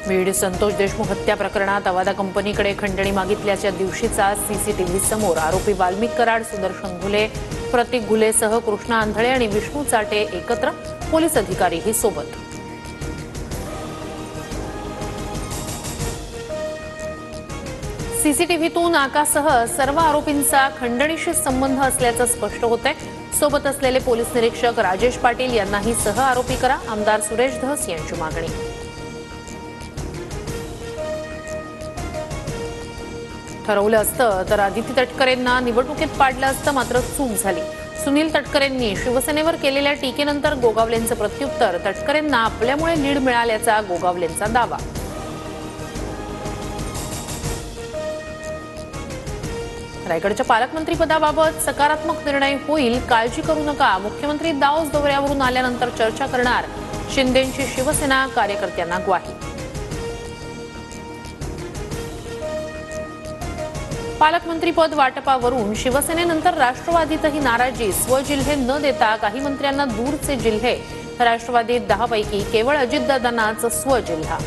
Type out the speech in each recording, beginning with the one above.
बीड संतोष देशमुख हत्या प्रकरणात अवादा कंपनीकडे खंडणी मागितल्याच्या दिवशीचा सीसीटीव्ही समोर आरोपी वाल्मिक कराड, सुदर्शन घुले, प्रतीक घुलेसह कृष्णा आंधळे आणि विष्णू चाटे एकत्र, पोलीस अधिकारीही सोबत। सीसीटीव्हीतून आकासह सर्व आरोपींचा खंडणीशी संबंध असल्याचं स्पष्ट होतंय। सोबत असलेले पोलीस निरीक्षक राजेश पाटील यांनाही सह आरोपी करा, आमदार सुरेश धस यांची मागणी। ठरवलं असतं तर आदिती तटकरेंना निवडणुकीत पाडलं असतं, मात्र चूक झाली। सुनील तटकरेंनी शिवसेनेवर केलेल्या टीकेनंतर गोगावलेंचं प्रत्युत्तर, तटकरेंना आपल्यामुळे लीड मिळाल्याचा गोगावलेंचा दावा। रायगडच्या पालकमंत्रीपदाबाबत सकारात्मक निर्णय होईल, काळजी करू नका। मुख्यमंत्री दाओस दौऱ्यावरून आल्यानंतर चर्चा करणार, शिंदेंची शिवसेना कार्यकर्त्यांना ग्वाही। पालकमंत्रीपद वाटपावरून शिवसेनेनंतर राष्ट्रवादीतही नाराजी, स्वजिल्हे न देता काही मंत्र्यांना दूरचे जिल्हे। राष्ट्रवादीत 10 पैकी केवळ अजितदादांनाच स्वजिल्हा।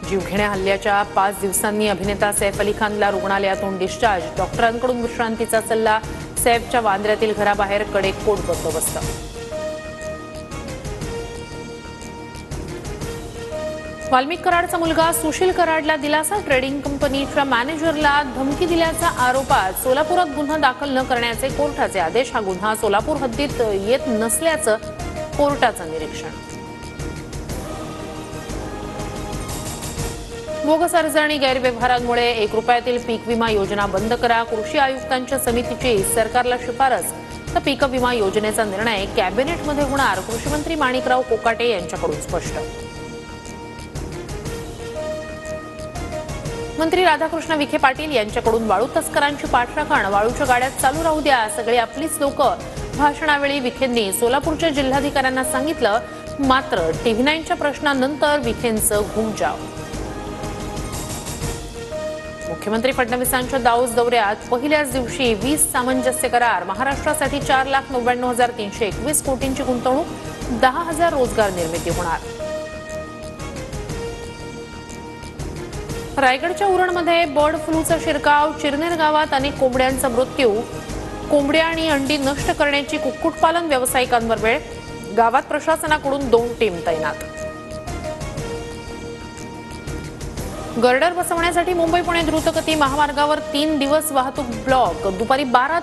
जीवघेण्या हल्ल्याच्या 5 दिवसांनी अभिनेता सैफ अली खानला रुग्णालयातून डिस्चार्ज, डॉक्टरांकडून विश्रांतीचा सल्ला। सैफच्या वांद्र्यातील घराबाहेर कडेकोट बंदोबस्त। वाल्मिक कराडचा मुलगा सुशील कराडला दिलासा, ट्रेडिंग कंपनीच्या मॅनेजरला धमकी दिल्याचा आरोपात सोलापुरात गुन्हा दाखल न करण्याचे कोर्टाचे आदेश। हा गुन्हा सोलापूर हद्दीत येत नसल्याचं कोर्टाचं निरीक्षण। बोगस अर्ज आणि गैरव्यवहारांमुळे 1 रुपयातील पीक विमा योजना बंद करा, कृषी आयुक्तांच्या समितीची सरकारला शिफारस। तर पीक विमा योजनेचा निर्णय कॅबिनेटमध्ये होणार, कृषी मंत्री माणिकराव कोकाटे यांच्याकडून स्पष्ट। मंत्री राधाकृष्ण विखे पाटील यांच्याकडून वाळू तस्करांची पाठराखण, वाळूच्या गाड्यात चालू राहू द्या, सगळे आपलीच लोक। भाषणावेळी विखेंनी सोलापूरच्या जिल्हाधिकाऱ्यांना सांगितलं, मात्र TV9च्या प्रश्नानंतर विखेंचं घुमजाव। मुख्यमंत्री फडणवीसांच्या दाओस दौऱ्यात पहिल्याच दिवशी 20 सामंजस्य करार, महाराष्ट्रासाठी 4,99,321 कोटींची गुंतवणूक, 10,000 रोजगार निर्मिती होणार। रायगडच्या उरणमध्ये बर्ड फ्लूचा शिरकाव, चिरनेर गावात अनेक कोंबड्यांचा मृत्यू, कोंबड्या आणि अंडी नष्ट करण्याची कुक्कुटपालन व्यावसायिकांवर वेळ, गावात प्रशासनाकडून 2 टीम तैनात। गर्डर बसवण्यासाठी मुंबई पुणे द्रुतगती महामार्गावर 3 दिवस वाहतूक ब्लॉक, दुपारी 12